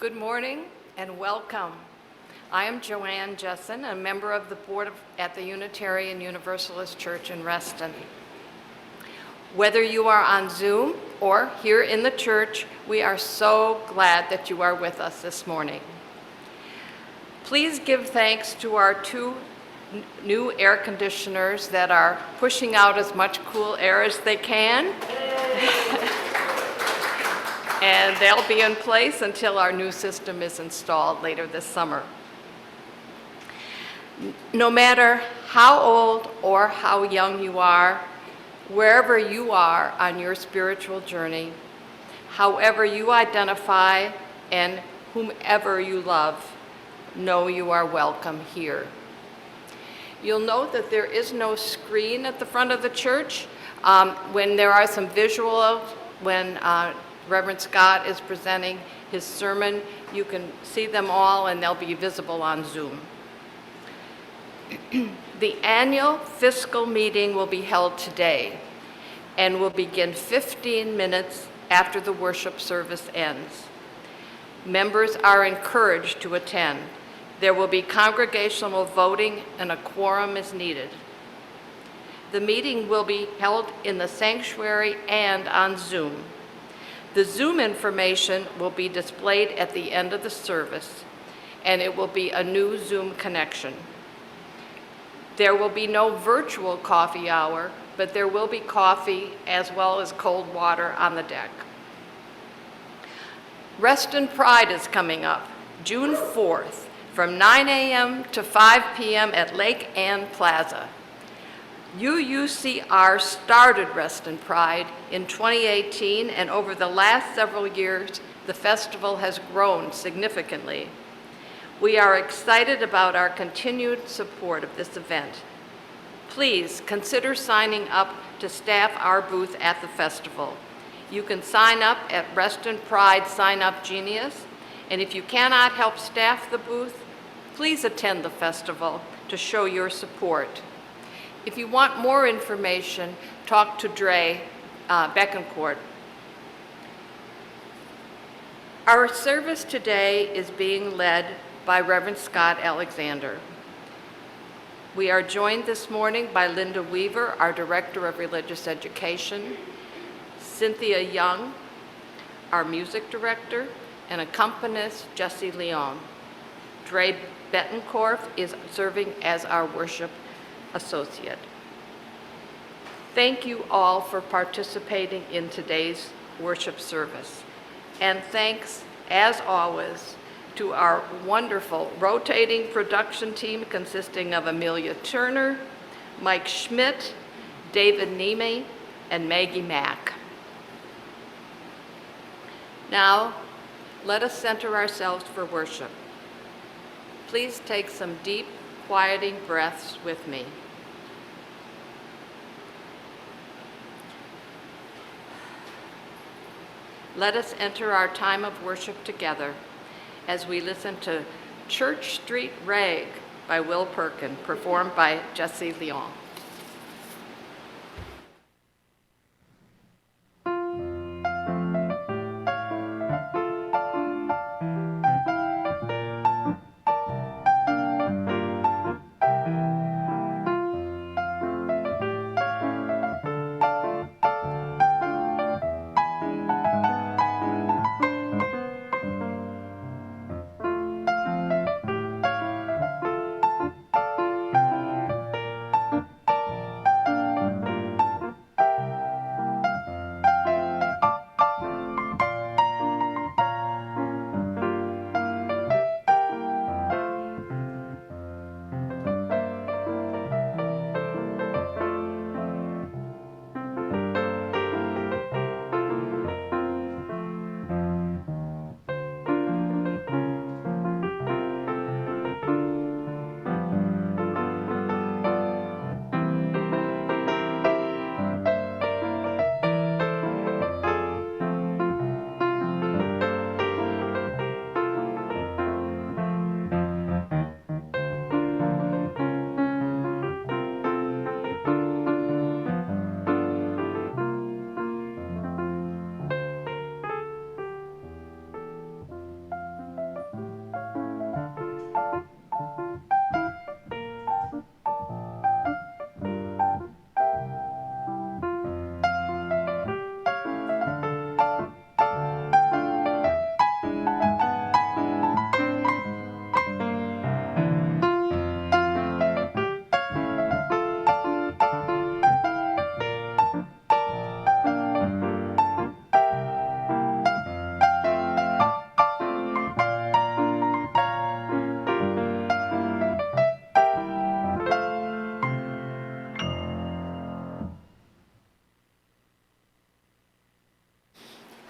Good morning and welcome. I am Joanne Jessen, a member of the board at the Unitarian Universalist Church in Reston. Whether you are on Zoom or here in the church, we are so glad that you are with us this morning. Please give thanks to our two new air conditioners that are pushing out as much cool air as they can. And they'll be in place until our new system is installed later this summer. No matter how old or how young you are, wherever you are on your spiritual journey, however you identify and whomever you love, know you are welcome here. You'll note that there is no screen at the front of the church. When there are some visuals, when Reverend Scott is presenting his sermon, you can see them all and they'll be visible on Zoom. The annual fiscal meeting will be held today and will begin 15 minutes after the worship service ends. Members are encouraged to attend. There will be congregational voting and a quorum is needed. The meeting will be held in the sanctuary and on Zoom. The Zoom information will be displayed at the end of the service, and it will be a new Zoom connection. There will be no virtual coffee hour, but there will be coffee as well as cold water on the deck. Reston Pride is coming up, June 4th, from 9 a.m. to 5 p.m. at Lake Ann Plaza. UUCR started Reston Pride in 2018, and over the last several years, the festival has grown significantly. We are excited about our continued support of this event. Please consider signing up to staff our booth at the festival. You can sign up at Reston Pride Sign Up Genius, and if you cannot help staff the booth, please attend the festival to show your support. If you want more information, talk to Dre Betancourt. Our service today is being led by Reverend Scott Alexander. We are joined this morning by Linda Weaver, our Director of Religious Education, Cynthia Young, our Music Director, and Accompanist Jesse Leong. Dre Betancourt is serving as our Worship Associate. Thank you all for participating in today's worship service. And thanks, as always, to our wonderful rotating production team consisting of Amelia Turner, Mike Schmidt, David Niemi, and Maggie Mack. Now, let us center ourselves for worship. Please take some deep, quieting breaths with me. Let us enter our time of worship together as we listen to Church Street Rag by Will Perkin, performed by Jesse Leong.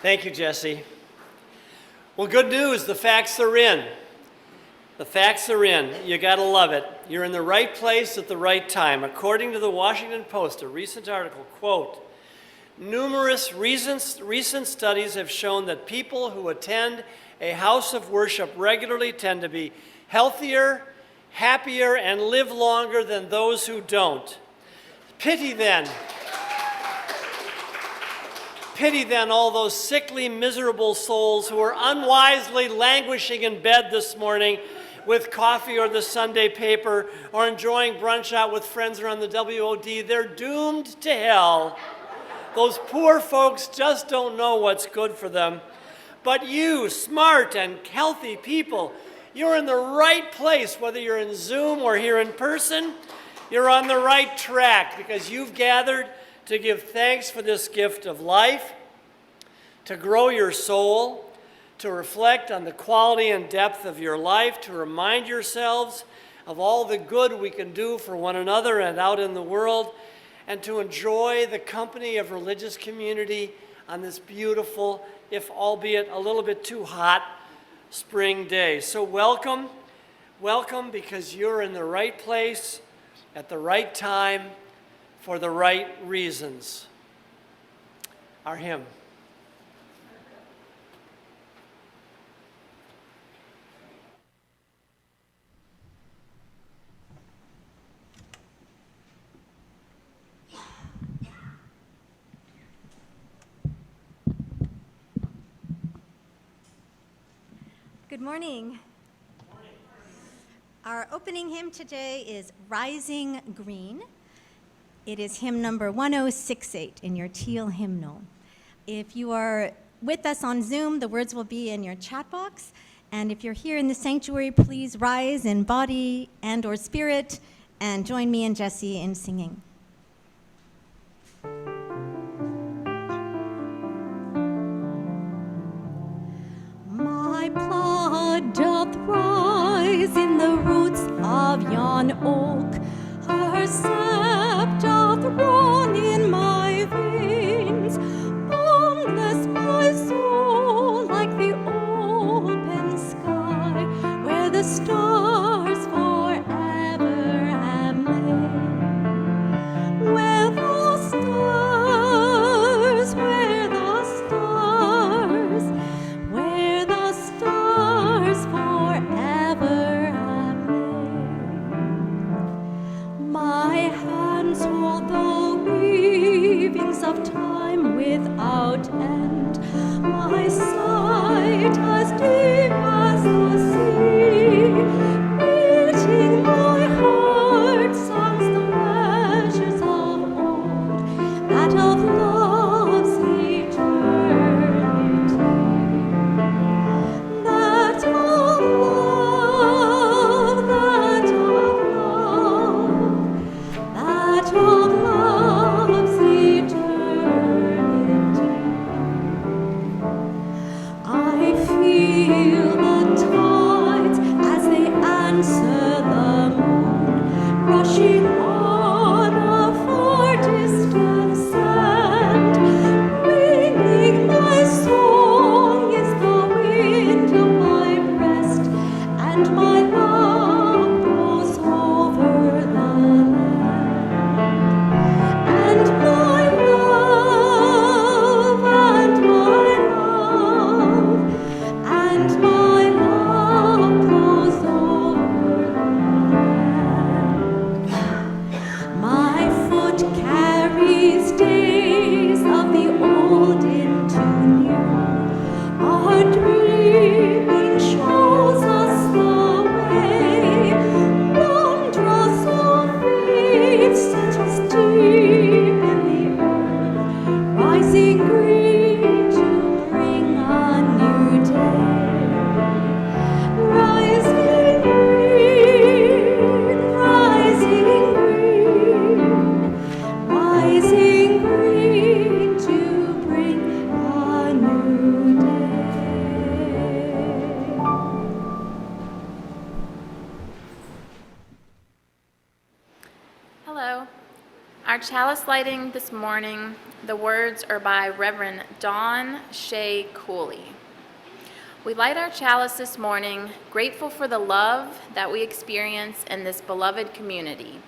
Thank you, Jesse. Well, good news, the facts are in. The facts are in. You gotta love it. You're in the right place at the right time. According to the Washington Post, a recent article, quote, numerous recent studies have shown that people who attend a house of worship regularly tend to be healthier, happier, and live longer than those who don't. Pity then all those sickly, miserable souls who are unwisely languishing in bed this morning with coffee or the Sunday paper or enjoying brunch out with friends or on the WOD. They're doomed to hell. Those poor folks just don't know what's good for them. But you, smart and healthy people, you're in the right place, whether you're in Zoom or here in person. You're on the right track because you've gathered to give thanks for this gift of life, to grow your soul, to reflect on the quality and depth of your life, to remind yourselves of all the good we can do for one another and out in the world, and to enjoy the company of religious community on this beautiful, if albeit a little bit too hot, spring day. So welcome because you're in the right place at the right time for the right reasons. Our hymn. Good morning. Our opening hymn today is Rising Green. It is hymn number 1068 in your teal hymnal. If you are with us on Zoom, the words will be in your chat box. And if you're here in the sanctuary, please rise in body and or spirit and join me and Jesse in singing. My blood doth rise in the roots of yon oak. Her sap doth run in my veins. Boundless my soul like the open sky, where the stars forever have lain. Where the stars, where the stars, where the stars forever have lain. My hands hold the weavings of time without end. My sight as deep as the sea. Beating my heart songs the pleasures of old, that of love's eternity. That of love, that of love, that of love's eternity. I feel the tides as they answer the moon, rushing on a far distant sand. Ringing my song is the wind of my breast, and my love blows over the land. And my love, and my love, and my love blows over the land. My foot carries days of the old into new. Our dreaming shows us the way. Wondrous of faith set us deep in the earth, rising green to bring a new day. Rising green, rising green, rising green to bring a new day. chalice lighting this morning, the words are by Reverend Dawn Shea Cooley. We light our chalice this morning, grateful for the love that we experience in this beloved community.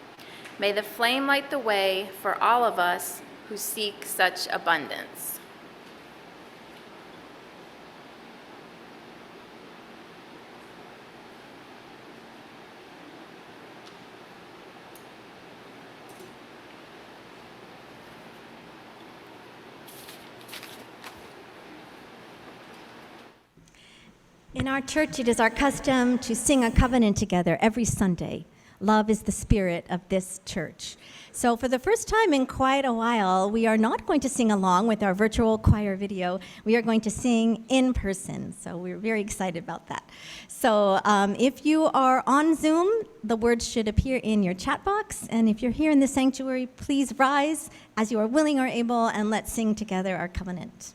May the flame light the way for all of us who seek such abundance. In our church, it is our custom to sing a covenant together every Sunday. Love is the spirit of this church. So for the first time in quite a while, we are not going to sing along with our virtual choir video. We are going to sing in person. So we're very excited about that. So if you are on Zoom, the words should appear in your chat box. And if you're here in the sanctuary, please rise as you are willing or able, and let's sing together our covenant.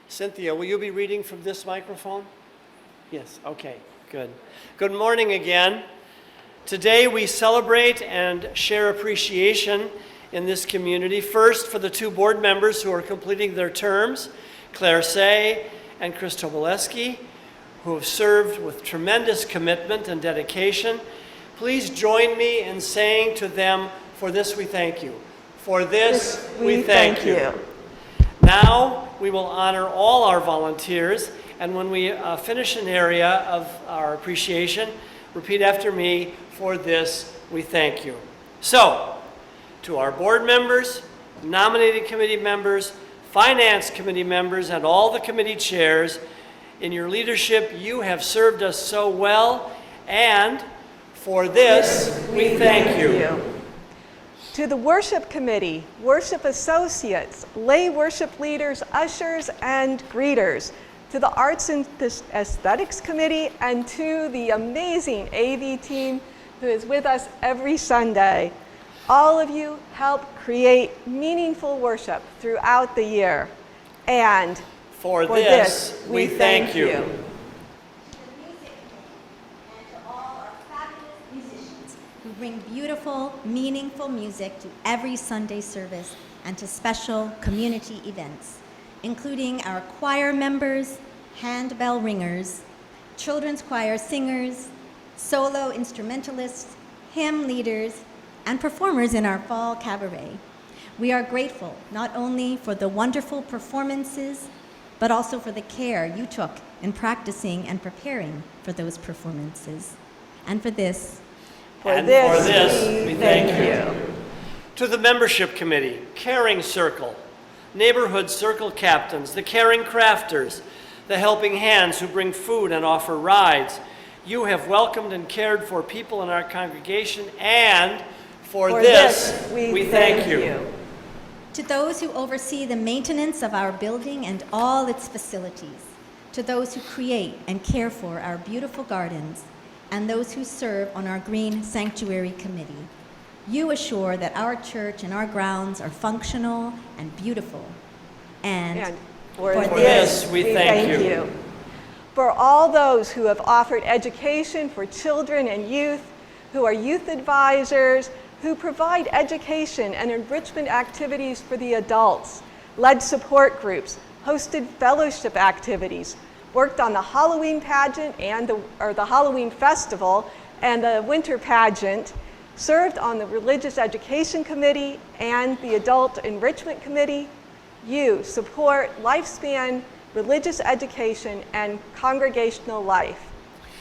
Cynthia, will you be reading from this microphone? Yes, okay, good. Good morning again. Today we celebrate and share appreciation in this community. First, for the two board members who are completing their terms, Claire Say and Chris Tobolewski, who have served with tremendous commitment and dedication. Please join me in saying to them, for this we thank you. For this we thank you. Now we will honor all our volunteers, and when we finish an area of our appreciation, repeat after me, for this we thank you. So, to our board members, nominating committee members, finance committee members, and all the committee chairs, in your leadership you have served us so well, and for this we thank you. To the worship committee, worship associates, lay worship leaders, ushers, and greeters. To the arts and aesthetics committee, and to the amazing AV team who is with us every Sunday. All of you help create meaningful worship throughout the year. And for this we thank you. Who bring beautiful, meaningful music to every Sunday service and to special community events, including our choir members, handbell ringers, children's choir singers, solo instrumentalists, hymn leaders, and performers in our fall cabaret. We are grateful not only for the wonderful performances, but also for the care you took in practicing and preparing for those performances. And for this we thank you. To the membership committee, caring circle, neighborhood circle captains, the caring crafters, the helping hands who bring food and offer rides. You have welcomed and cared for people in our congregation, and for this we thank you. To those who oversee the maintenance of our building and all its facilities, to those who create and care for our beautiful gardens, and those who serve on our Green Sanctuary Committee, you assure that our church and our grounds are functional and beautiful. And for this we thank you. For all those who have offered education for children and youth, who are youth advisors, who provide education and enrichment activities for the adults, led support groups, hosted fellowship activities, worked on the Halloween pageant and the Halloween festival and the winter pageant, served on the Religious Education Committee and the Adult Enrichment Committee. You support Lifespan religious education, and congregational life.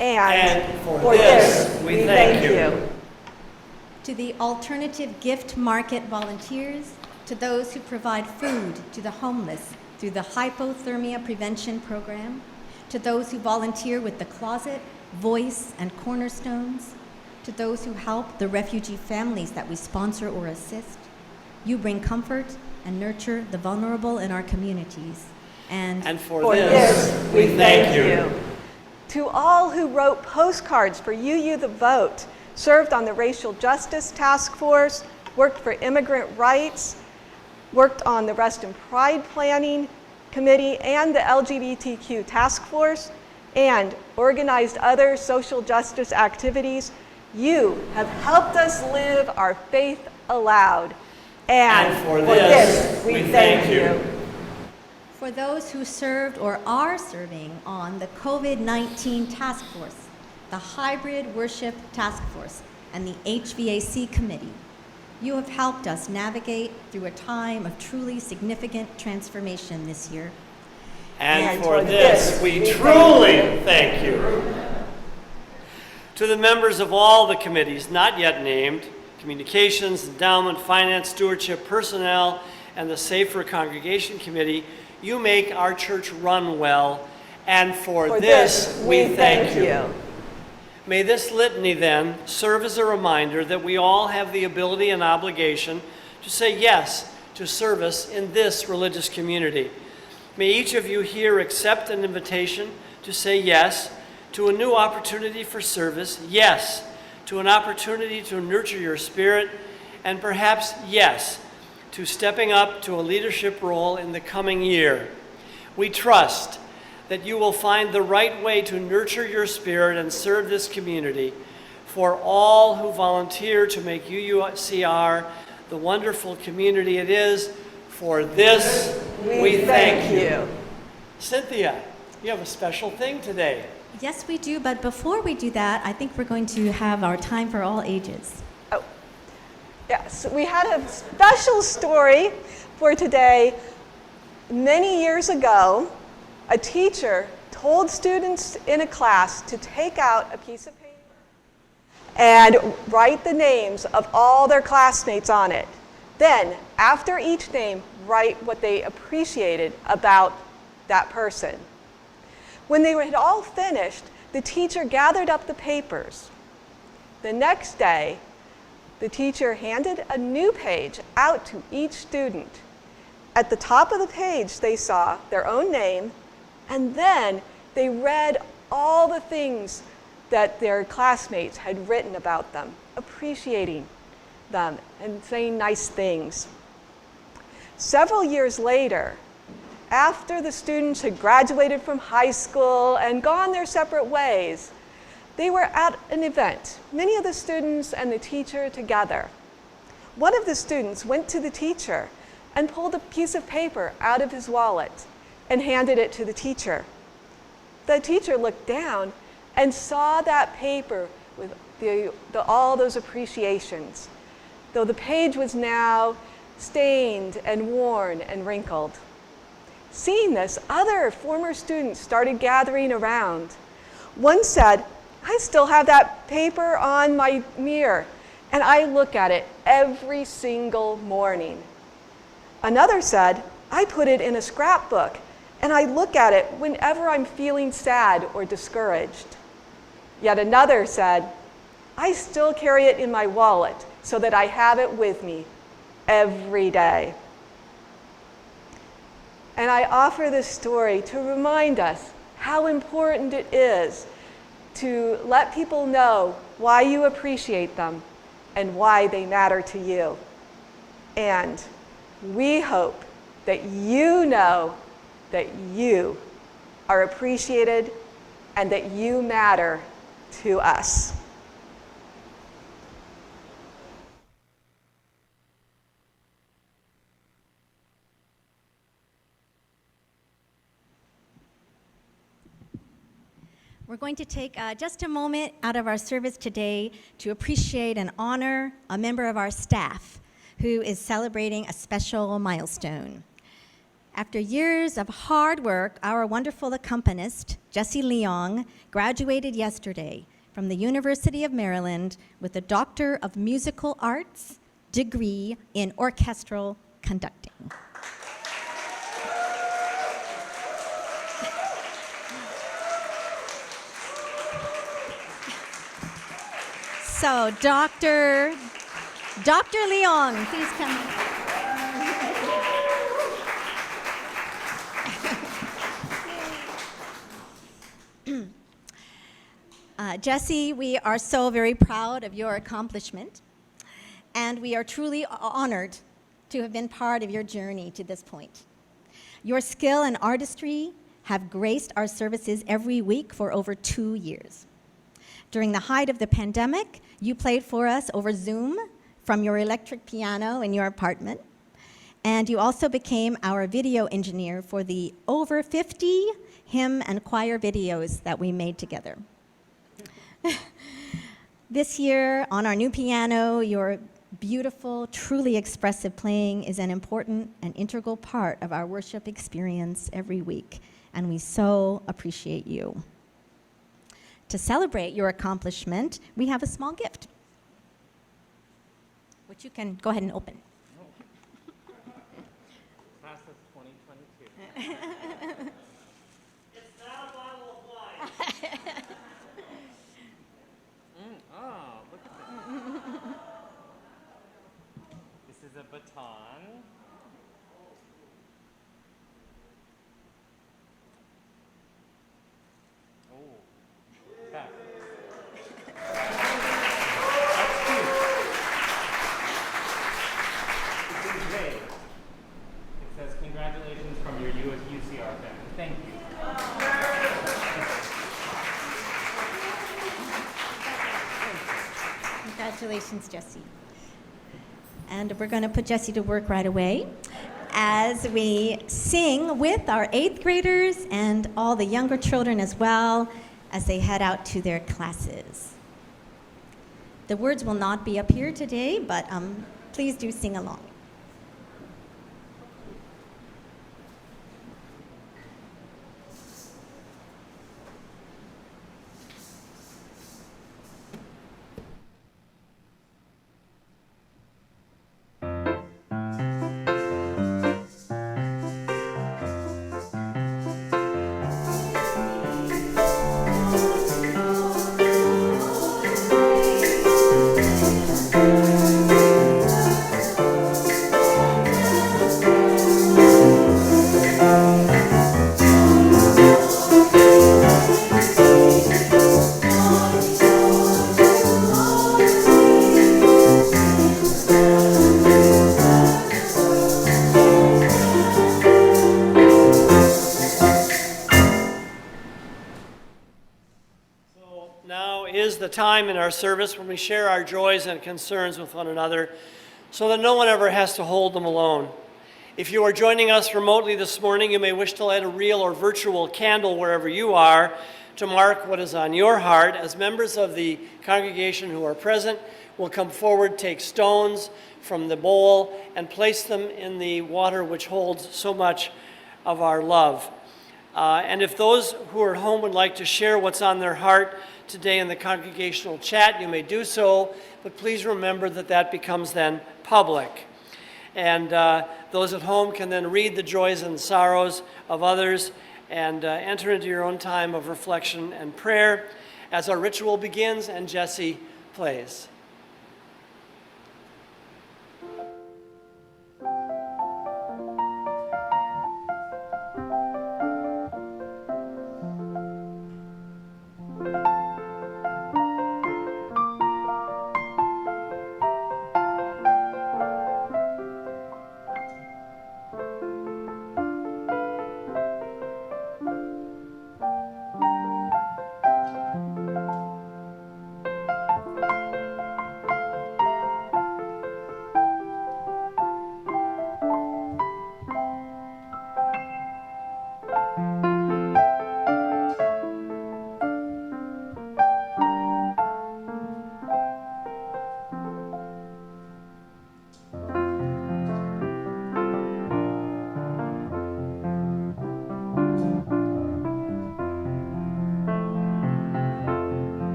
And for this, we thank you. To the alternative gift market volunteers, to those who provide food to the homeless through the hypothermia prevention program, to those who volunteer with the Closet, Voice, and Cornerstones, to those who help the refugee families that we sponsor or assist. You bring comfort and nurture the vulnerable in our communities. And for this, we thank you. To all who wrote postcards for UU the Vote, served on the Racial Justice Task Force, worked for immigrant rights, worked on the Rest and Pride Planning Committee and the LGBTQ Task Force, and organized other social justice activities, you have helped us live our faith aloud. And for this, we thank you. for those who served or are serving on the COVID-19 Task Force, the Hybrid Worship Task Force, and the HVAC Committee, you have helped us navigate through a time of truly significant transformation this year. And for this, we truly thank you. To the members of all the committees not yet named, Communications, Endowment, Finance, Stewardship, Personnel, and the Safer Congregation Committee, you make our church run well, and for this, we thank you. May this litany then serve as a reminder that we all have the ability and obligation to say yes to service in this religious community. May each of you here accept an invitation to say yes to a new opportunity for service, yes to an opportunity to nurture your spirit, and perhaps yes to stepping up to a leadership role in the coming year. We trust that you will find the right way to nurture your spirit and serve this community. For all who volunteer to make UUCR the wonderful community it is, for this we thank you. Cynthia, you have a special thing today. Yes, we do, but before we do that, I think we're going to have our time for all ages. Oh, yes, we had a special story for today. Many years ago, a teacher told students in a class to take out a piece of paper and write the names of all their classmates on it. Then, after each name, write what they appreciated about that person. When they had all finished, the teacher gathered up the papers. The next day, the teacher handed a new page out to each student. At the top of the page, they saw their own name, and then they read all the things that their classmates had written about them, appreciating them and saying nice things. Several years later, after the students had graduated from high school and gone their separate ways, they were at an event, many of the students and the teacher together. One of the students went to the teacher and pulled a piece of paper out of his wallet and handed it to the teacher. The teacher looked down and saw that paper with all those appreciations, though the page was now stained and worn and wrinkled. Seeing this, other former students started gathering around. One said, "I still have that paper on my mirror, and I look at it every single morning." Another said, "I put it in a scrapbook, and I look at it whenever I'm feeling sad or discouraged." Yet another said, "I still carry it in my wallet so that I have it with me every day." And I offer this story to remind us how important it is to let people know why you appreciate them and why they matter to you. And we hope that you know that you are appreciated and that you matter to us. We're going to take just a moment out of our service today to appreciate and honor a member of our staff who is celebrating a special milestone. After years of hard work, our wonderful accompanist, Jessie Leong, graduated yesterday from the University of Maryland with a Doctor of Musical Arts degree in orchestral conducting. So, Dr. Leong, please come. Jessie, we are so very proud of your accomplishment, and we are truly honored to have been part of your journey to this point. Your skill and artistry have graced our services every week for over 2 years. During the height of the pandemic, you played for us over Zoom from your electric piano in your apartment, and you also became our video engineer for the over 50 hymn and choir videos that we made together. This year, on our new piano, your beautiful, truly expressive playing is an important and integral part of our worship experience every week, and we so appreciate you. To celebrate your accomplishment, we have a small gift, which you can go ahead and open. Class of 2022. It's not a bottle of wine. Oh, look at this. This is a baton. Oh, okay. It says, congratulations from your UCR family. Thank you. Congratulations, Jessie. And we're going to put Jessie to work right away as we sing with our 8th graders and all the younger children as well as they head out to their classes. The words will not be up here today, but please do sing along. The time in our service when we share our joys and concerns with one another so that no one ever has to hold them alone. If you are joining us remotely this morning, you may wish to light a real or virtual candle wherever you are to mark what is on your heart. As members of the congregation who are present will come forward, take stones from the bowl, and place them in the water which holds so much of our love. And if those who are at home would like to share what's on their heart today in the congregational chat, you may do so, but please remember that that becomes then public. And those at home can then read the joys and sorrows of others and enter into your own time of reflection and prayer as our ritual begins and Jessie plays.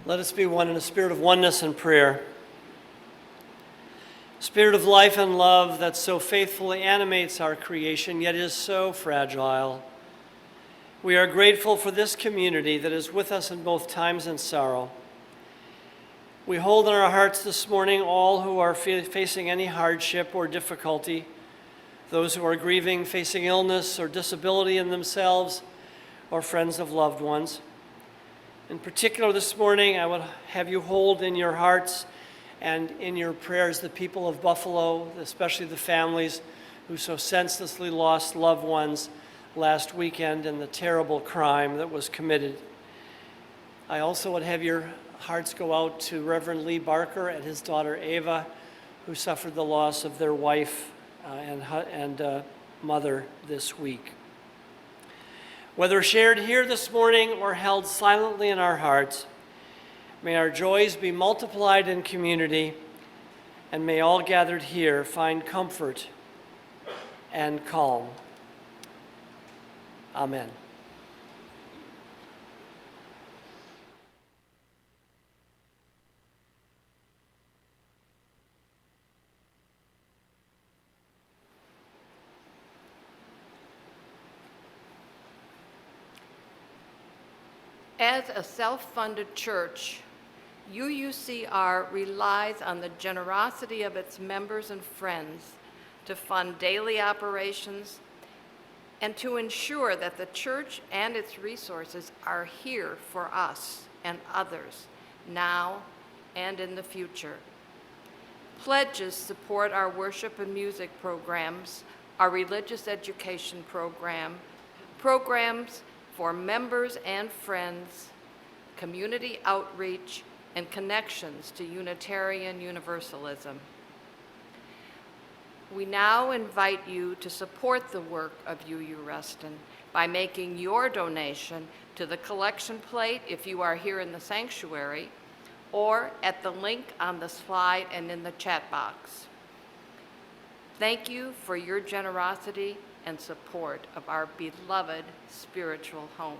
Let us be one in a spirit of oneness and prayer. Spirit of life and love that so faithfully animates our creation, yet is so fragile. We are grateful for this community that is with us in both times and sorrow. We hold in our hearts this morning all who are facing any hardship or difficulty, those who are grieving, facing illness or disability in themselves, or friends of loved ones. In particular this morning, I would have you hold in your hearts and in your prayers the people of Buffalo, especially the families who so senselessly lost loved ones last weekend in the terrible crime that was committed. I also would have your hearts go out to Reverend Lee Barker and his daughter Ava, who suffered the loss of their wife and mother this week. Whether shared here this morning or held silently in our hearts, may our joys be multiplied in community, and may all gathered here find comfort and calm. Amen. As a self-funded church, UUCR relies on the generosity of its members and friends to fund daily operations and to ensure that the church and its resources are here for us and others now and in the future. Pledges support our worship and music programs, our religious education program, programs for members and friends, community outreach, and connections to Unitarian Universalism. We now invite you to support the work of UU Reston by making your donation to the collection plate if you are here in the sanctuary, or at the link on the slide and in the chat box. Thank you for your generosity and support of our beloved spiritual home.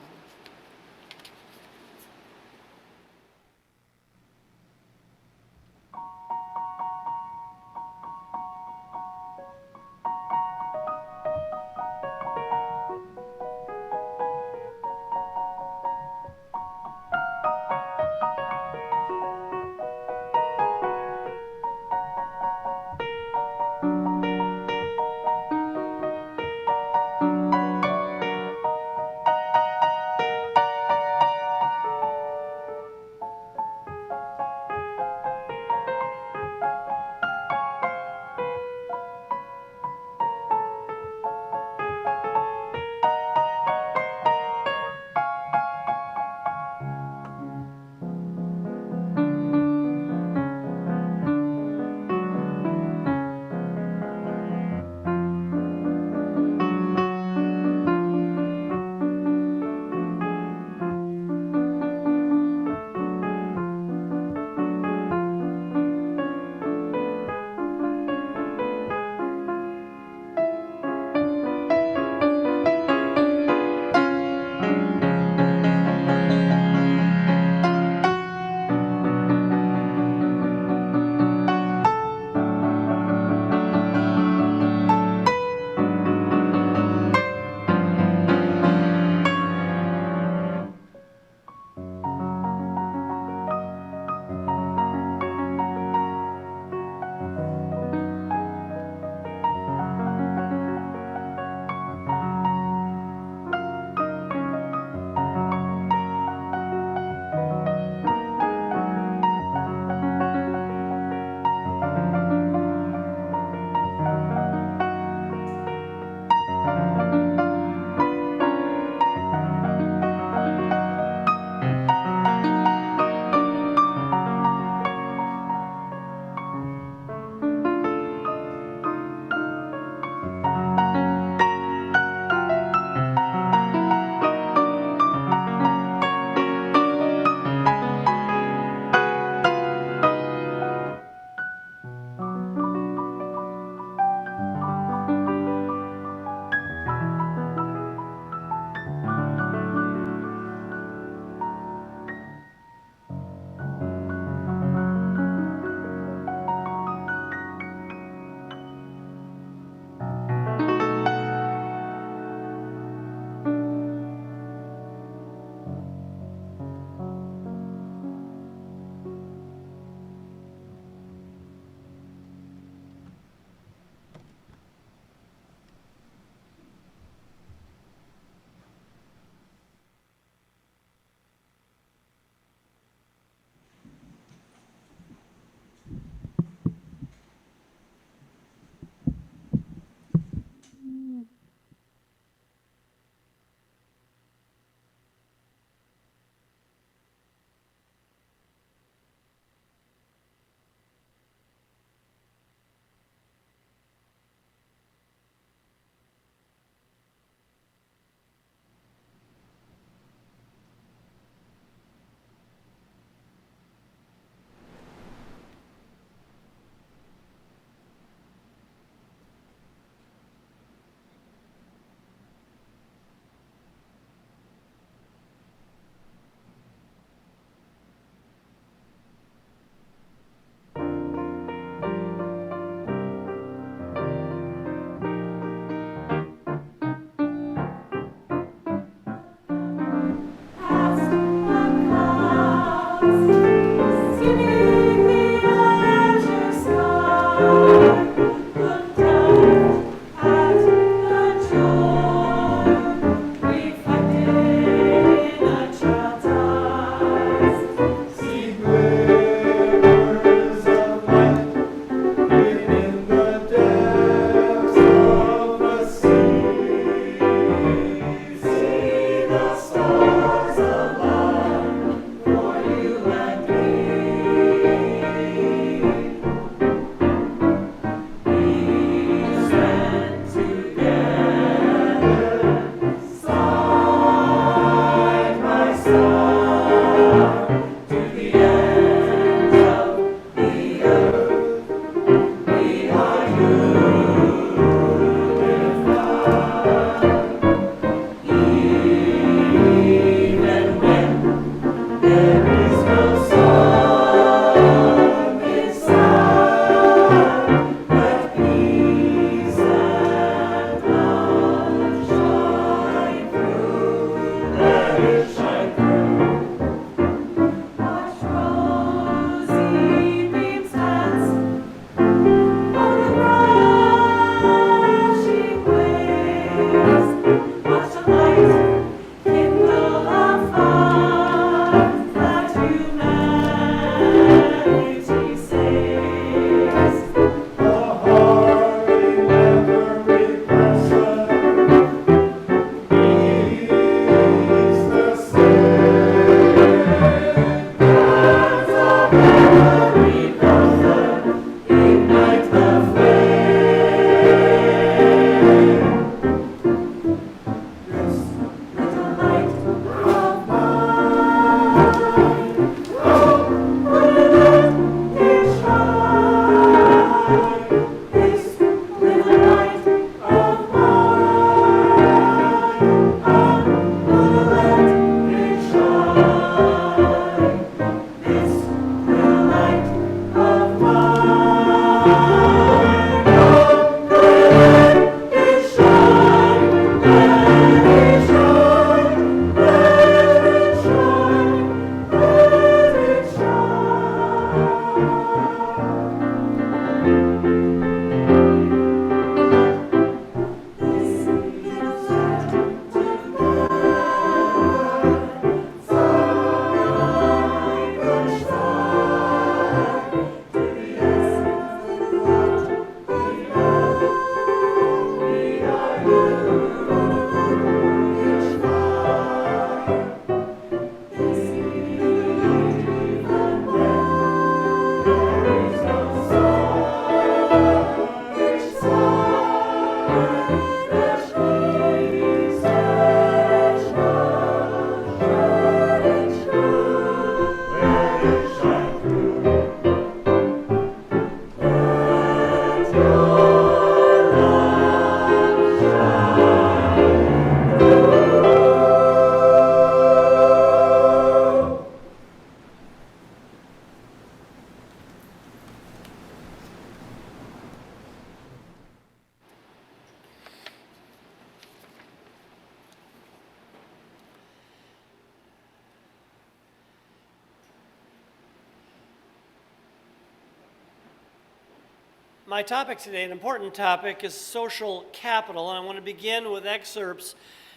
My topic today, an important topic, is social capital, and I want to begin with excerpts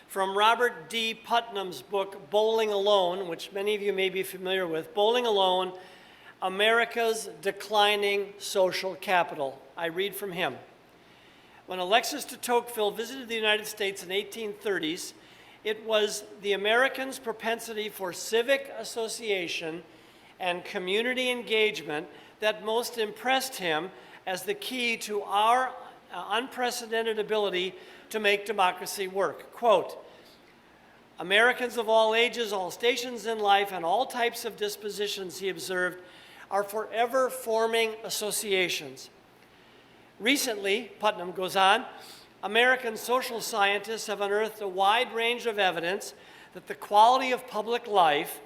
from Robert D. Putnam's book, Bowling Alone, which many of you may be familiar with. Bowling Alone, America's Declining Social Capital. I read from him. When Alexis de Tocqueville visited the United States in the 1830s, it was the Americans' propensity for civic association and community engagement that most impressed him as the key to our unprecedented ability to make democracy work. Quote, Americans of all ages, all stations in life, and all types of dispositions, he observed, are forever forming associations. Recently, Putnam goes on, American social scientists have unearthed a wide range of evidence that the quality of public life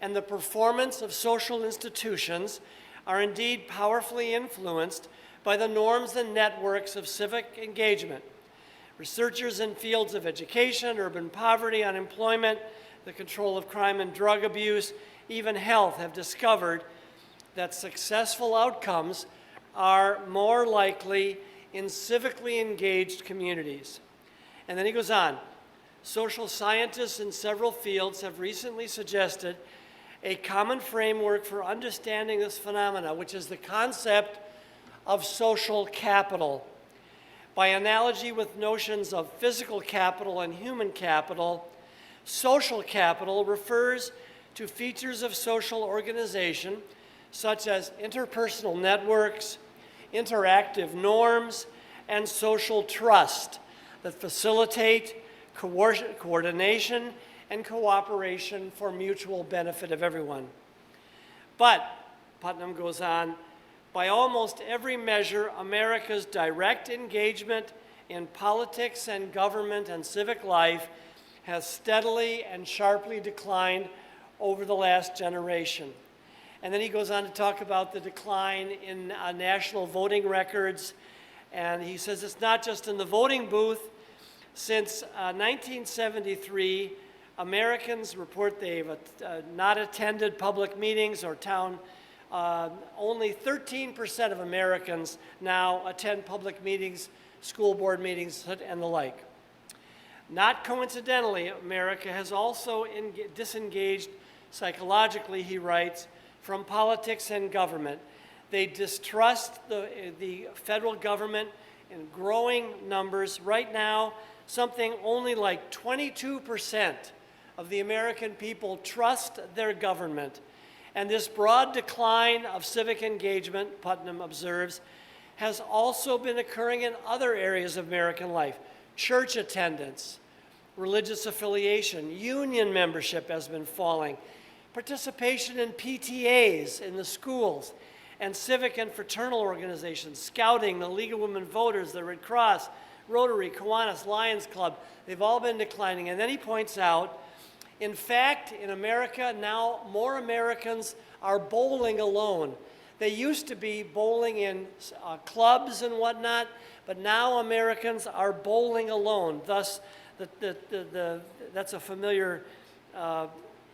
and the performance of social institutions are indeed powerfully influenced by the norms and networks of civic engagement. Researchers in fields of education, urban poverty, unemployment, the control of crime and drug abuse, even health, have discovered that successful outcomes are more likely in civically engaged communities. And then he goes on, social scientists in several fields have recently suggested a common framework for understanding this phenomena, which is the concept of social capital. By analogy with notions of physical capital and human capital, social capital refers to features of social organization such as interpersonal networks, interactive norms, and social trust that facilitate coordination and cooperation for mutual benefit of everyone. But, Putnam goes on, by almost every measure, America's direct engagement in politics and government and civic life has steadily and sharply declined over the last generation. And then he goes on to talk about the decline in national voting records. And he says it's not just in the voting booth. Since 1973, Americans report they've not attended public meetings or town. Only 13% of Americans now attend public meetings, school board meetings, and the like. Not coincidentally, America has also disengaged psychologically, he writes, from politics and government. They distrust the federal government in growing numbers. Right now, something only like 22% of the American people trust their government. And this broad decline of civic engagement, Putnam observes, has also been occurring in other areas of American life. Church attendance, religious affiliation, union membership has been falling. Participation in PTAs in the schools, and civic and fraternal organizations, Scouting, the League of Women Voters, the Red Cross, Rotary, Kiwanis, Lions Club, they've all been declining. And then he points out, in fact, in America, now more Americans are bowling alone. They used to be bowling in clubs and whatnot, but now Americans are bowling alone. Thus, that's a familiar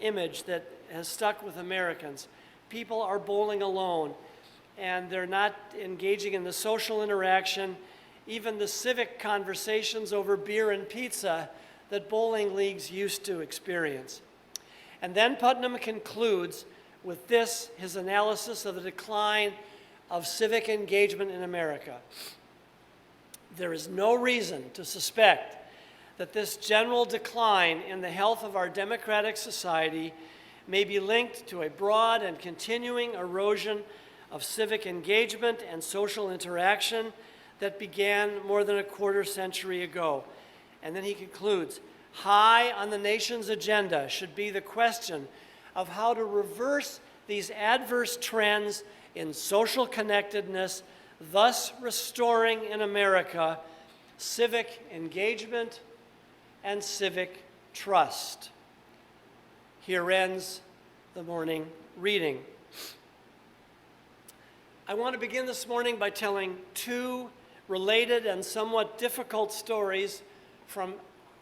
image that has stuck with Americans. People are bowling alone, and they're not engaging in the social interaction, even the civic conversations over beer and pizza that bowling leagues used to experience. And then Putnam concludes with this, his analysis of the decline of civic engagement in America. There is no reason to suspect that this general decline in the health of our democratic society may be linked to a broad and continuing erosion of civic engagement and social interaction that began more than a quarter century ago. And then he concludes, high on the nation's agenda should be the question of how to reverse these adverse trends in social connectedness, thus restoring in America civic engagement and civic trust. Here ends the morning reading. I want to begin this morning by telling two related and somewhat difficult stories from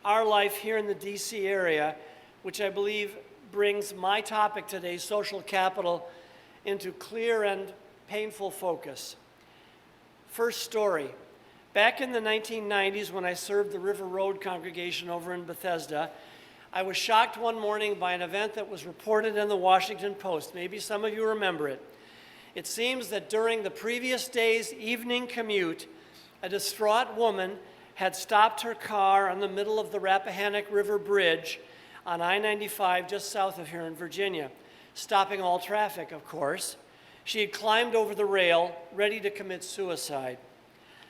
our life here in the DC area, which I believe brings my topic today, social capital, into clear and painful focus. First story. Back in the 1990s, when I served the River Road congregation over in Bethesda, I was shocked one morning by an event that was reported in the Washington Post. Maybe some of you remember it. It seems that during the previous day's evening commute, a distraught woman had stopped her car on the middle of the Rappahannock River Bridge on I-95 just south of here in Virginia, stopping all traffic, of course. She had climbed over the rail, ready to commit suicide.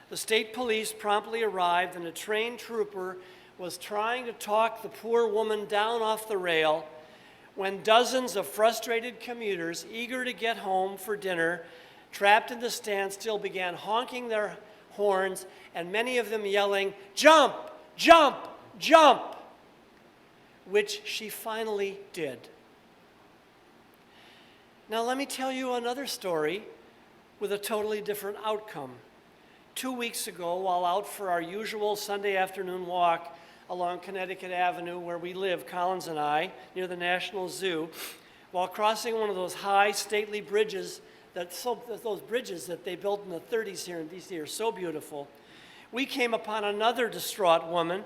The state police promptly arrived, and a trained trooper was trying to talk the poor woman down off the rail when dozens of frustrated commuters, eager to get home for dinner, trapped in the standstill, began honking their horns, and many of them yelling, "Jump! Jump! Jump!" which she finally did. Now let me tell you another story with a totally different outcome. 2 weeks ago, while out for our usual Sunday afternoon walk along Connecticut Avenue where we live, Collins and I, near the National Zoo, while crossing one of those high, stately bridges, those bridges that they built in the 30s here in DC are so beautiful, we came upon another distraught woman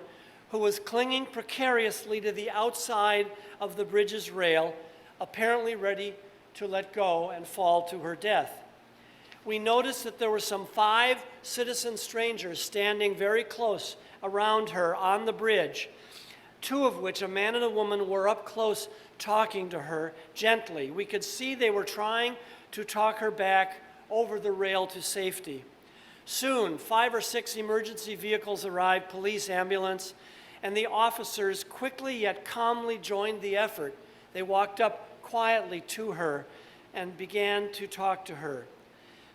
who was clinging precariously to the outside of the bridge's rail, apparently ready to let go and fall to her death. We noticed that there were some 5 citizen strangers standing very close around her on the bridge, 2 of which, a man and a woman, were up close talking to her gently. We could see they were trying to talk her back over the rail to safety. Soon, 5 or 6 emergency vehicles arrived, police, ambulance, and the officers quickly yet calmly joined the effort. They walked up quietly to her and began to talk to her.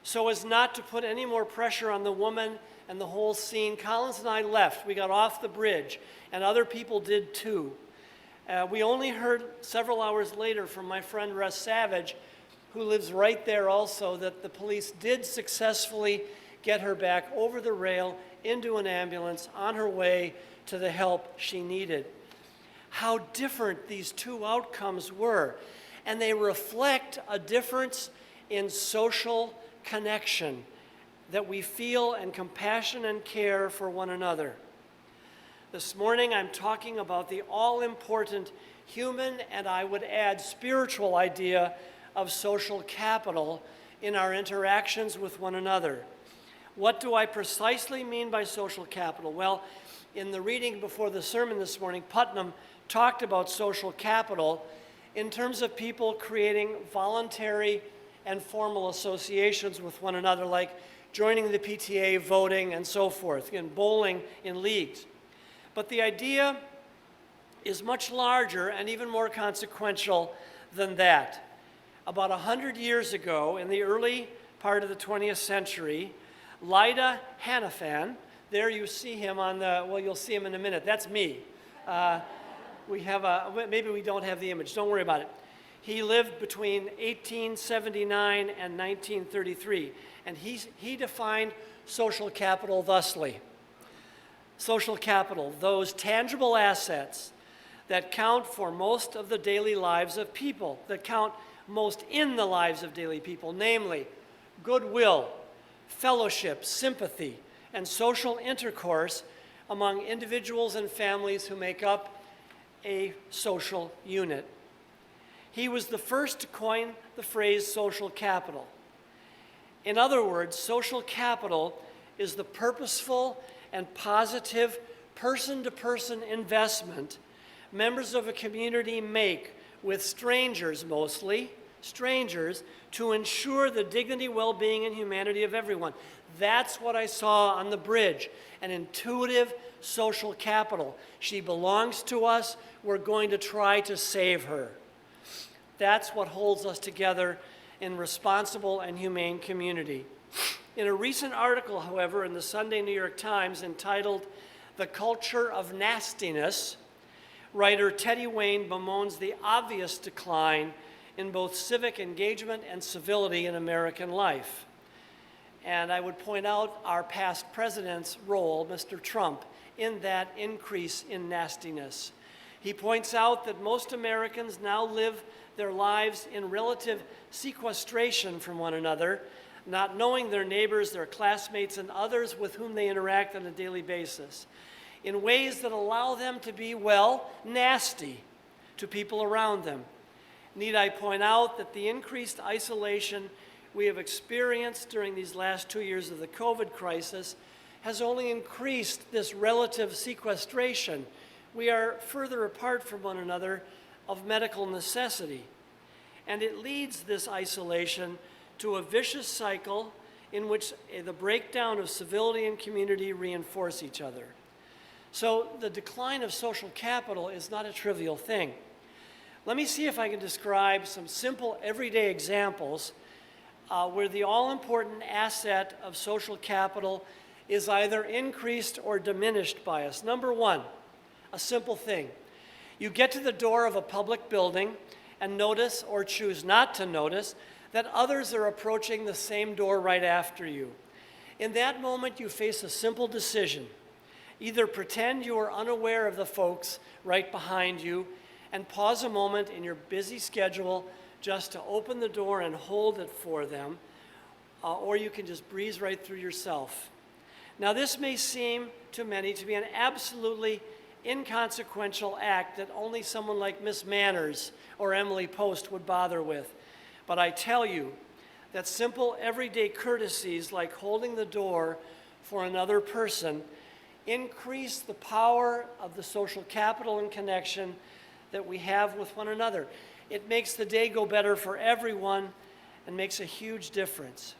So as not to put any more pressure on the woman and the whole scene, Collins and I left. We got off the bridge, and other people did too. We only heard several hours later from my friend Russ Savage, who lives right there also, that the police did successfully get her back over the rail into an ambulance on her way to the help she needed. How different these 2 outcomes were, and they reflect a difference in social connection, that we feel and compassion and care for one another. This morning I'm talking about the all-important human, and I would add spiritual, idea of social capital in our interactions with one another. What do I precisely mean by social capital? Well, in the reading before the sermon this morning, Putnam talked about social capital in terms of people creating voluntary and formal associations with one another, like joining the PTA, voting, and so forth, and bowling in leagues. But the idea is much larger and even more consequential than that. About 100 years ago, in the early part of the 20th century, Lyda Hanafan, there you see him on the, well, you'll see him in a minute. That's me. Maybe we don't have the image. Don't worry about it. He lived between 1879 and 1933, and he defined social capital thusly. Social capital, those tangible assets that count for most of the daily lives of people, that count most in the lives of daily people, namely goodwill, fellowship, sympathy, and social intercourse among individuals and families who make up a social unit. He was the first to coin the phrase social capital. In other words, social capital is the purposeful and positive person-to-person investment members of a community make with strangers, mostly, strangers, to ensure the dignity, well-being, and humanity of everyone. That's what I saw on the bridge, an intuitive social capital. She belongs to us. We're going to try to save her. That's what holds us together in responsible and humane community. In a recent article, however, in the Sunday New York Times entitled "The Culture of Nastiness," writer Teddy Wayne bemoans the obvious decline in both civic engagement and civility in American life. And I would point out our past president's role, Mr. Trump, in that increase in nastiness. He points out that most Americans now live their lives in relative sequestration from one another, not knowing their neighbors, their classmates, and others with whom they interact on a daily basis in ways that allow them to be, well, nasty to people around them. Need I point out that the increased isolation we have experienced during these last 2 years of the COVID crisis has only increased this relative sequestration. We are further apart from one another of medical necessity. And it leads this isolation to a vicious cycle in which the breakdown of civility and community reinforce each other. So the decline of social capital is not a trivial thing. Let me see if I can describe some simple everyday examples where the all-important asset of social capital is either increased or diminished by us. Number one, a simple thing. You get to the door of a public building and notice or choose not to notice that others are approaching the same door right after you. In that moment, you face a simple decision. Either pretend you are unaware of the folks right behind you and pause a moment in your busy schedule just to open the door and hold it for them, or you can just breeze right through yourself. Now, this may seem to many to be an absolutely inconsequential act that only someone like Miss Manners or Emily Post would bother with. But I tell you that simple everyday courtesies like holding the door for another person increase the power of the social capital and connection that we have with one another. It makes the day go better for everyone and makes a huge difference.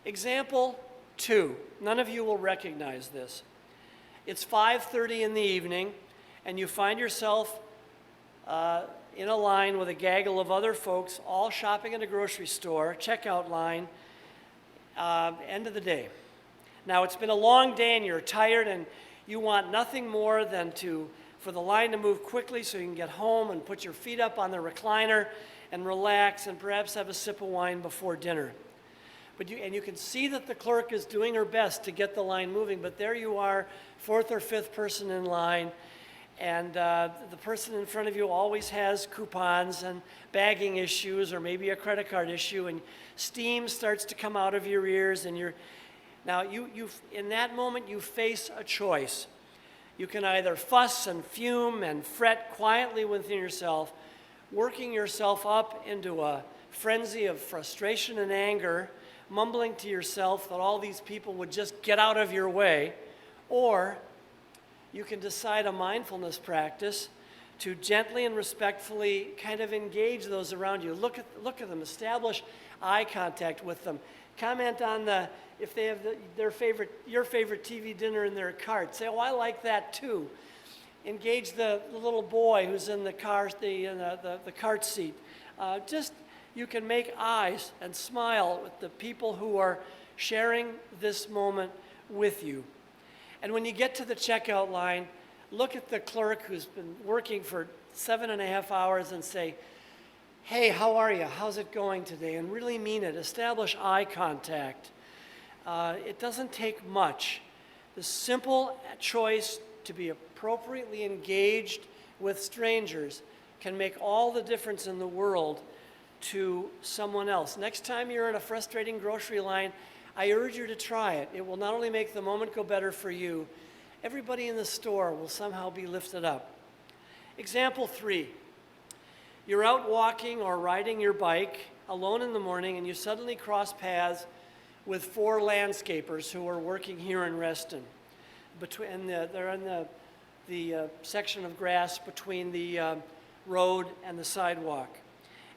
Example 2. None of you will recognize this. It's 5:30 in the evening, and you find yourself in a line with a gaggle of other folks, all shopping at a grocery store, checkout line, end of the day. Now, it's been a long day, and you're tired, and you want nothing more than for the line to move quickly so you can get home and put your feet up on the recliner and relax and perhaps have a sip of wine before dinner. But you can see that the clerk is doing her best to get the line moving, but there you are, fourth or fifth person in line, and the person in front of you always has coupons and bagging issues or maybe a credit card issue, and steam starts to come out of your ears, and now in that moment you face a choice. You can either fuss and fume and fret quietly within yourself, working yourself up into a frenzy of frustration and anger, mumbling to yourself that all these people would just get out of your way, or you can decide a mindfulness practice to gently and respectfully kind of engage those around you. Look at them, establish eye contact with them. Comment on if they have your favorite TV dinner in their cart. Say, oh, I like that too. Engage the little boy who's in the car, the cart seat. You can make eyes and smile with the people who are sharing this moment with you. And when you get to the checkout line, look at the clerk who's been working for 7.5 hours and say, hey, how are you? How's it going today? And really mean it. Establish eye contact. It doesn't take much. The simple choice to be appropriately engaged with strangers can make all the difference in the world to someone else. Next time you're in a frustrating grocery line, I urge you to try it. It will not only make the moment go better for you, everybody in the store will somehow be lifted up. Example 3. You're out walking or riding your bike alone in the morning, and you suddenly cross paths with 4 landscapers who are working here in Reston. They're in the section of grass between the road and the sidewalk.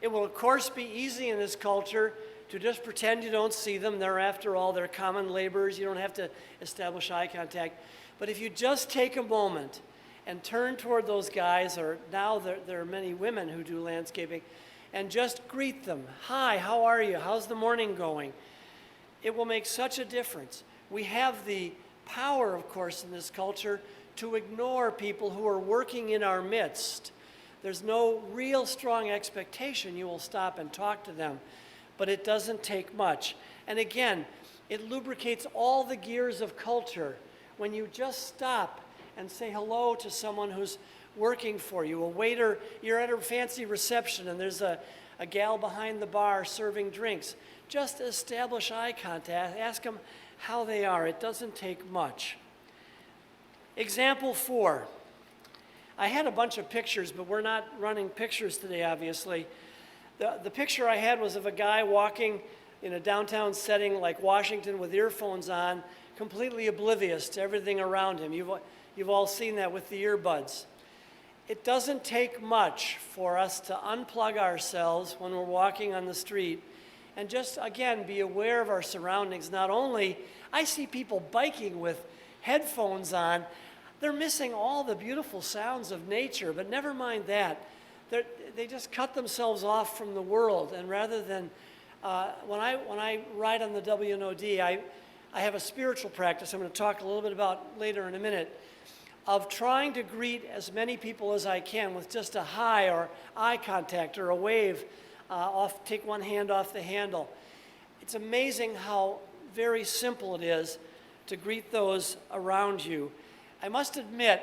It will, of course, be easy in this culture to just pretend you don't see them. After all, they're common laborers. You don't have to establish eye contact. But if you just take a moment and turn toward those guys, or now there are many women who do landscaping, and just greet them. Hi, how are you? How's the morning going? It will make such a difference. We have the power, of course, in this culture to ignore people who are working in our midst. There's no real strong expectation you will stop and talk to them, but it doesn't take much. And again, it lubricates all the gears of culture when you just stop and say hello to someone who's working for you. A waiter, you're at a fancy reception and there's a gal behind the bar serving drinks. Just establish eye contact. Ask them how they are. It doesn't take much. Example 4. I had a bunch of pictures, but we're not running pictures today, obviously. The picture I had was of a guy walking in a downtown setting like Washington with earphones on, completely oblivious to everything around him. You've all seen that with the earbuds. It doesn't take much for us to unplug ourselves when we're walking on the street and just, again, be aware of our surroundings. Not only, I see people biking with headphones on, they're missing all the beautiful sounds of nature, but never mind that. They just cut themselves off from the world, and rather than, when I ride on the WNOD, I have a spiritual practice I'm going to talk a little bit about later in a minute, of trying to greet as many people as I can with just a hi or eye contact or a wave, take one hand off the handle. It's amazing how very simple it is to greet those around you. I must admit,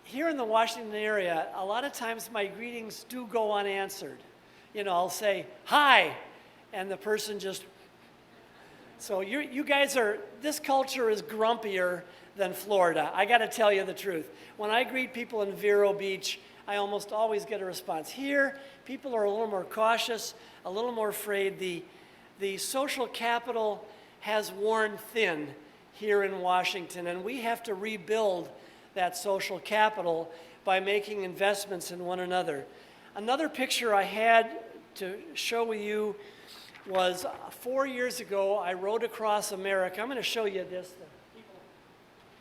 here in the Washington area, a lot of times my greetings do go unanswered. You know, I'll say, hi, and the person just, so you guys this culture is grumpier than Florida. I got to tell you the truth. When I greet people in Vero Beach, I almost always get a response. Here, people are a little more cautious, a little more afraid. The social capital has worn thin here in Washington, and we have to rebuild that social capital by making investments in one another. Another picture I had to show you was 4 years ago, I rode across America. I'm going to show you this.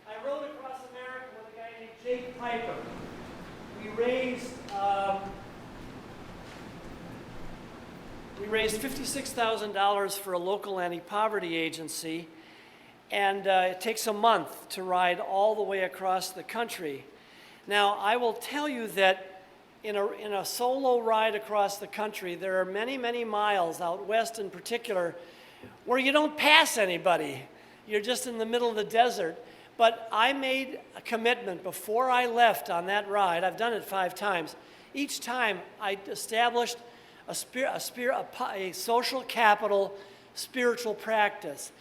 I rode across America with a guy named Jake Piper. We raised $56,000 for a local anti-poverty agency, and it takes a month to ride all the way across the country. Now, I will tell you that in a solo ride across the country, there are many, many miles out west in particular where you don't pass anybody. You're just in the middle of the desert. But I made a commitment before I left on that ride. I've done it 5 times. Each time I established a social capital spiritual practice.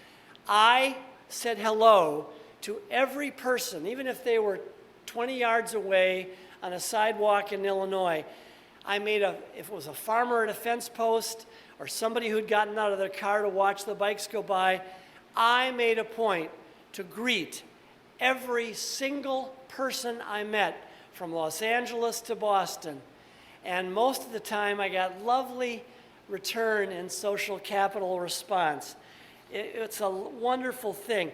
I said hello to every person, even if they were 20 yards away on a sidewalk in Illinois. If it was a farmer at a fence post or somebody who'd gotten out of their car to watch the bikes go by, I made a point to greet every single person I met from Los Angeles to Boston. And most of the time I got lovely return and social capital response. It's a wonderful thing.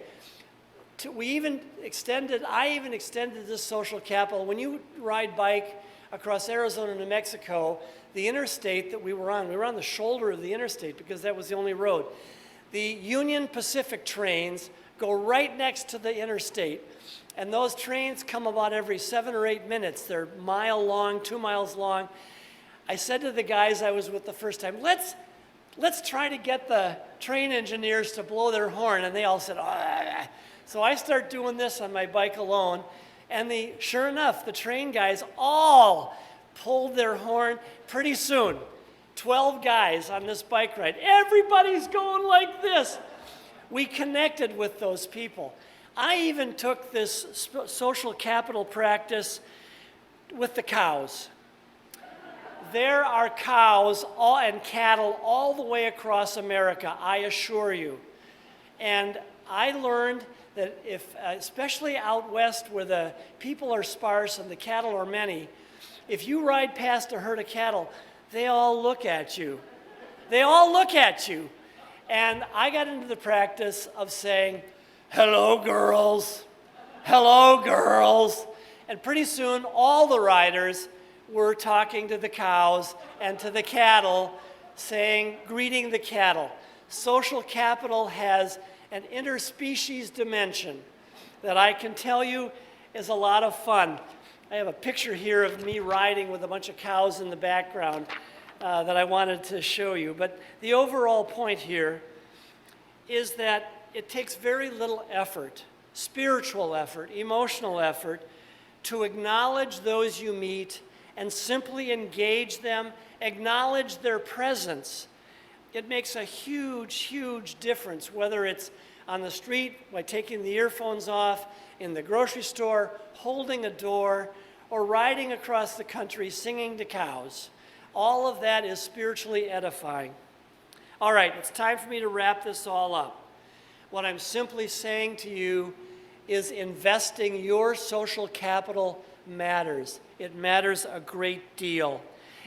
I even extended this social capital. When you ride bike across Arizona and New Mexico, the interstate that we were on the shoulder of the interstate because that was the only road. The Union Pacific trains go right next to the interstate, and those trains come about every 7 or 8 minutes. They're a mile long, 2 miles long. I said to the guys I was with the first time, let's try to get the train engineers to blow their horn, and they all said, ah. So I start doing this on my bike alone, and sure enough, the train guys all pulled their horn. Pretty soon, 12 guys on this bike ride. Everybody's going like this. We connected with those people. I even took this social capital practice with the cows. There are cows and cattle all the way across America, I assure you. And I learned that especially out west where the people are sparse and the cattle are many, if you ride past a herd of cattle, they all look at you. They all look at you. And I got into the practice of saying, hello, girls. Hello, girls. And pretty soon, all the riders were talking to the cows and to the cattle, greeting the cattle. Social capital has an interspecies dimension that I can tell you is a lot of fun. I have a picture here of me riding with a bunch of cows in the background that I wanted to show you. But the overall point here is that it takes very little effort, spiritual effort, emotional effort, to acknowledge those you meet and simply engage them, acknowledge their presence. It makes a huge, huge difference, whether it's on the street by taking the earphones off, in the grocery store, holding a door, or riding across the country singing to cows. All of that is spiritually edifying. All right, it's time for me to wrap this all up. What I'm simply saying to you is investing your social capital matters. It matters a great deal.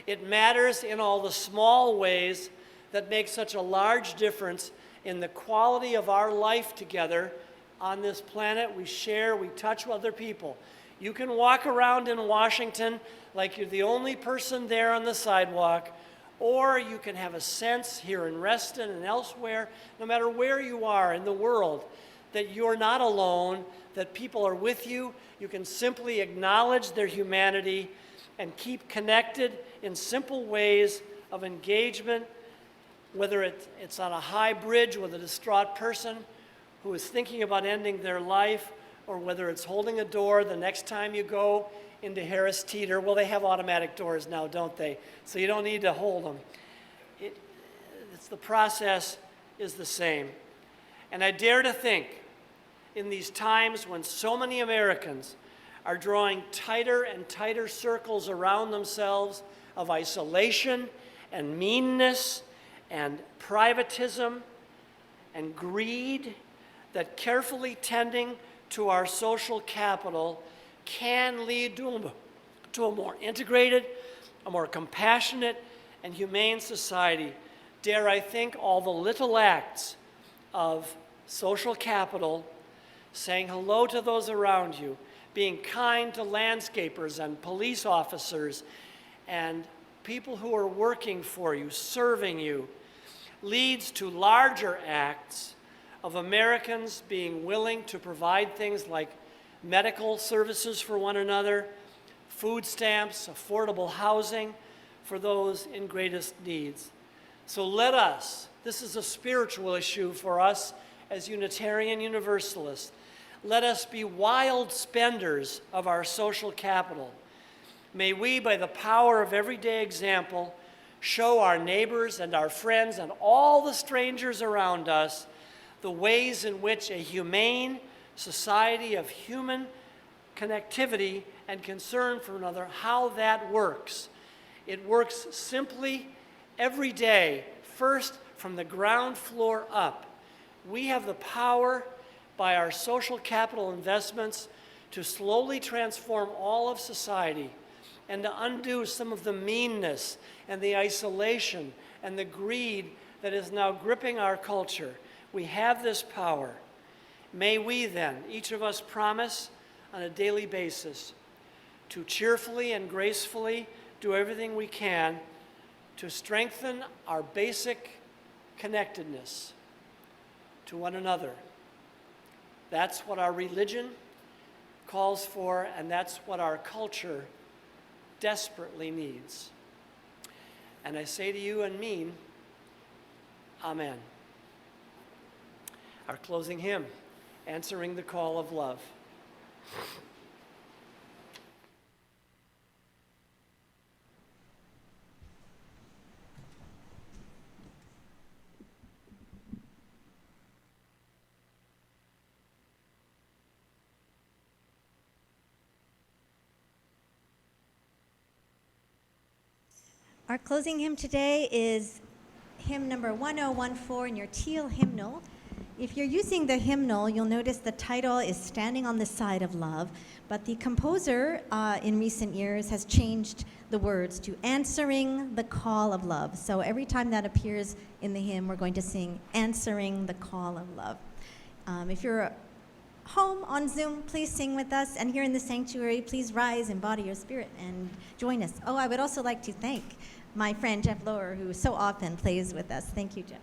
It matters in all the small ways that make such a large difference in the quality of our life together on this planet. We share, we touch other people. You can walk around in Washington like you're the only person there on the sidewalk, or you can have a sense here in Reston and elsewhere, no matter where you are in the world, that you're not alone, that people are with you. You can simply acknowledge their humanity and keep connected in simple ways of engagement, whether it's on a high bridge with a distraught person who is thinking about ending their life, or whether it's holding a door the next time you go into Harris Teeter. Well, they have automatic doors now, don't they? So you don't need to hold them. The process is the same. And I dare to think, in these times when so many Americans are drawing tighter and tighter circles around themselves of isolation and meanness and privatism and greed, that carefully tending to our social capital can lead to a more integrated, a more compassionate, and humane society. Dare I think all the little acts of social capital, saying hello to those around you, being kind to landscapers and police officers and people who are working for you, serving you, leads to larger acts of Americans being willing to provide things like medical services for one another, food stamps, affordable housing for those in greatest needs. So let us, this is a spiritual issue for us as Unitarian Universalists, let us be wild spenders of our social capital. May we, by the power of everyday example, show our neighbors and our friends and all the strangers around us the ways in which a humane society of human connectivity and concern for another, how that works. It works simply every day, first from the ground floor up. We have the power by our social capital investments to slowly transform all of society and to undo some of the meanness and the isolation and the greed that is now gripping our culture. We have this power. May we then, each of us, promise on a daily basis to cheerfully and gracefully do everything we can to strengthen our basic connectedness to one another. That's what our religion calls for, and that's what our culture desperately needs. And I say to you and mean, Amen. Our closing hymn, Answering the Call of Love. Our closing hymn today is hymn number 1014 in your teal hymnal. If you're using the hymnal, you'll notice the title is Standing on the Side of Love, but the composer in recent years has changed the words to Answering the Call of Love. So every time that appears in the hymn, we're going to sing Answering the Call of Love. If you're home on Zoom, please sing with us. And here in the sanctuary, please rise, embody your spirit, and join us. Oh, I would also like to thank my friend Jeff Lower, who so often plays with us. Thank you, Jeff.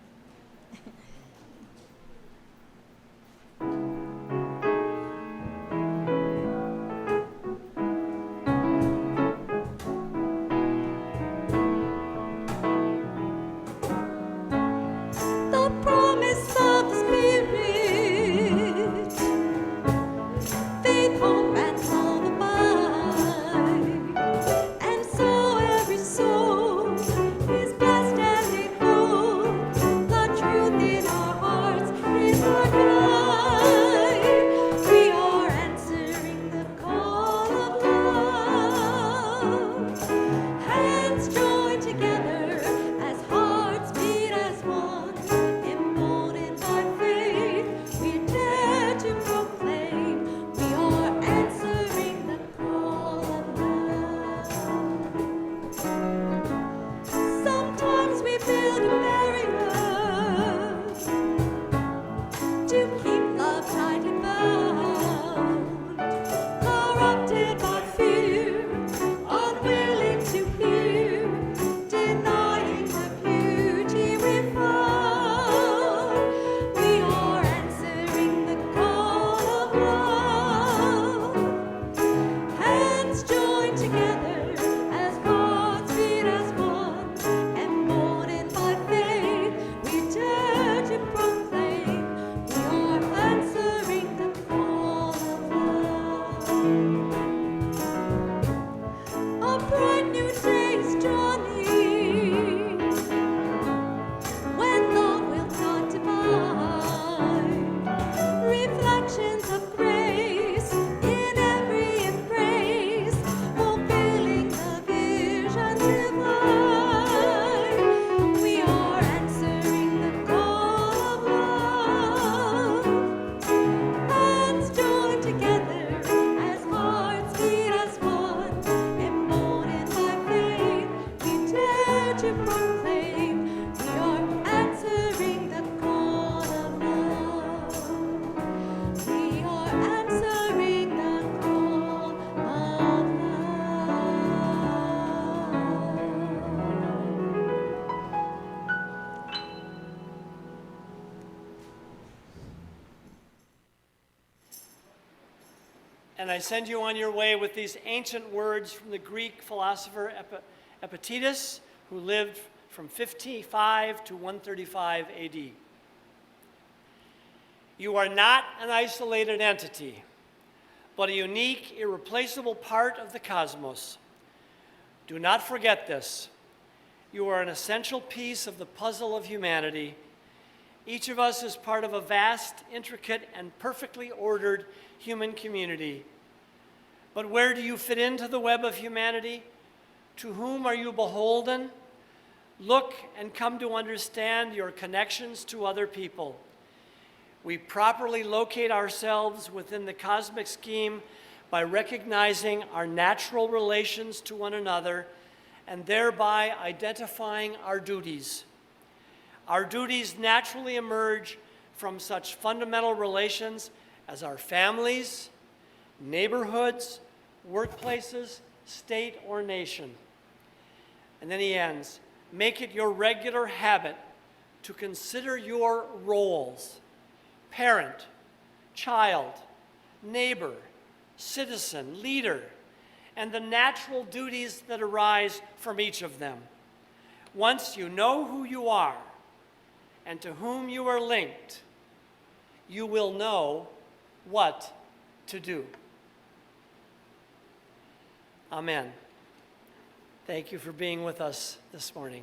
Faith, hope, and all the And I send you on your way with these ancient words from the Greek philosopher Epictetus, who lived from 55 to 135 AD. You are not an isolated entity, but a unique, irreplaceable part of the cosmos. Do not forget this. You are an essential piece of the puzzle of humanity. Each of us is part of a vast, intricate, and perfectly ordered human community. But where do you fit into the web of humanity? To whom are you beholden? Look and come to understand your connections to other people. We properly locate ourselves within the cosmic scheme by recognizing our natural relations to one another and thereby identifying our duties. Our duties naturally emerge from such fundamental relations as our families, neighborhoods, workplaces, state, or nation. And then he ends, make it your regular habit to consider your roles: parent, child, neighbor, citizen, leader, and the natural duties that arise from each of them. Once you know who you are and to whom you are linked, you will know what to do. Amen. Thank you for being with us this morning.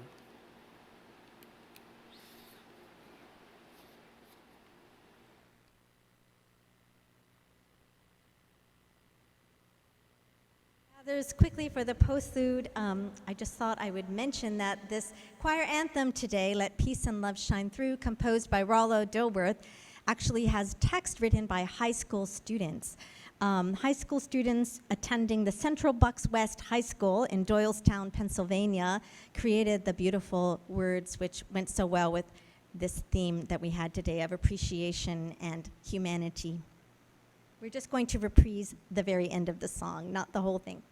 Others, quickly for the postlude, I just thought I would mention that this choir anthem today, Let Peace and Love Shine Through, composed by Rollo Dilworth, actually has text written by high school students. High school students attending the Central Bucks West High School in Doylestown, Pennsylvania, created the beautiful words which went so well with this theme that we had today of appreciation and humanity. We're just going to reprise the very end of the song, not the whole thing.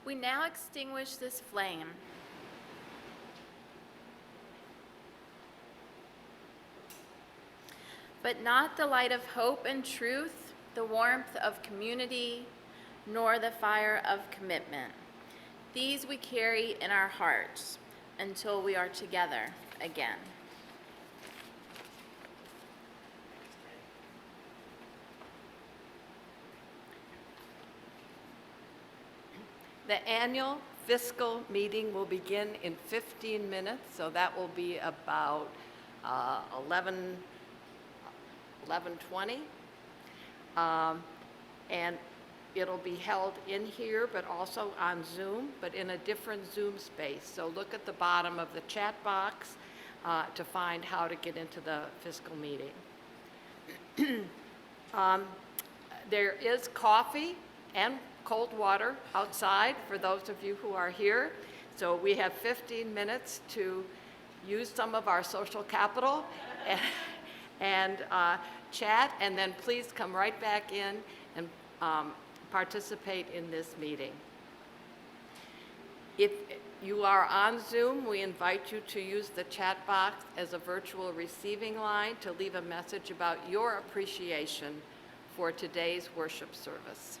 We now extinguish this flame. But not the light of hope and truth, the warmth of community, nor the fire of commitment. These we carry in our hearts until we are together again. The annual fiscal meeting will begin in 15 minutes, so that will be about 11:20. And it'll be held in here, but also on Zoom, but in a different Zoom space. So look at the bottom of the chat box. to find how to get into the fiscal meeting. There is coffee and cold water outside for those of you who are here. So we have 15 minutes to use some of our social capital and chat, and then please come right back in and participate in this meeting. If you are on Zoom, we invite you to use the chat box as a virtual receiving line to leave a message about your appreciation for today's worship service.